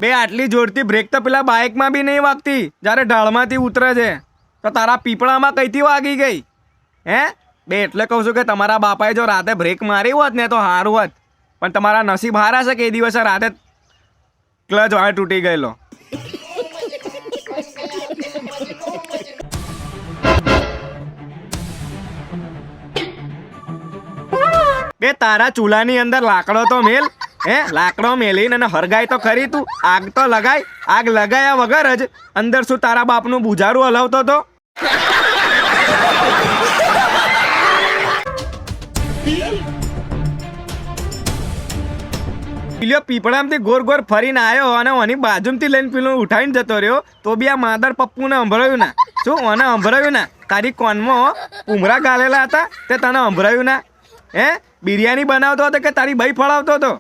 બે આટલી જોરથી બ્રેક તો પેલા બાઇકમાં બી નહીં વાગતી જ્યારે ઢાળમાંથી ઉતરે છે, તો તારા પીપળામાં કઈથી વાગી ગઈ? હે બે એટલે કહું છું કે તમારા બાપાએ જો રાતે બ્રેક મારી હોત ને તો સારું હોત, પણ તમારા નસીબ હારા છે કે એ દિવસે રાતે ક્લચ વાળ તૂટી ગયેલો. બે તારા ચૂલાની અંદર લાકડો તો મેલ, હે લાકડો મેલીને અને હરગાય તો ખરી તું. આગ તો લગાય, આગ લગાયા વગર જ અંદર શું તારા બાપનું બુજારું હલાવતો તો? પેલો પીપળામાંથી ગોર ગોર ફરીને આવ્યો અને ઓની બાજુમાંથી લઈને પેલું ઉઠાવીને જતો રહ્યો, તો બી આ માદર પપ્પુને સંભળાયું ના. શું મને સંભળાયું ના? તારી કોનમાં ઉમરા ગાલેલા હતા તે તને સંભળાયું ના? હે બિરયાની બનાવતો હતો કે તારી ભાઈ ફળાવતો હતો?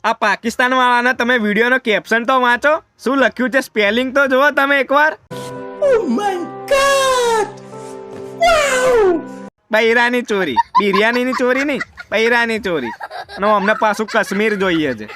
આ પાકિસ્તાન વાળાના તમે વિડીયોનો કેપ્શન તો વાંચો, શું લખ્યું છે સ્પેલિંગ તો જુઓ તમે એકવાર. Oh my God! Wow! બૈરાની ચોરી, બિરયાનીની ચોરી નહીં, બૈરાની ચોરી. અને અમને પાછું કાશ્મીર જોઈએ છે.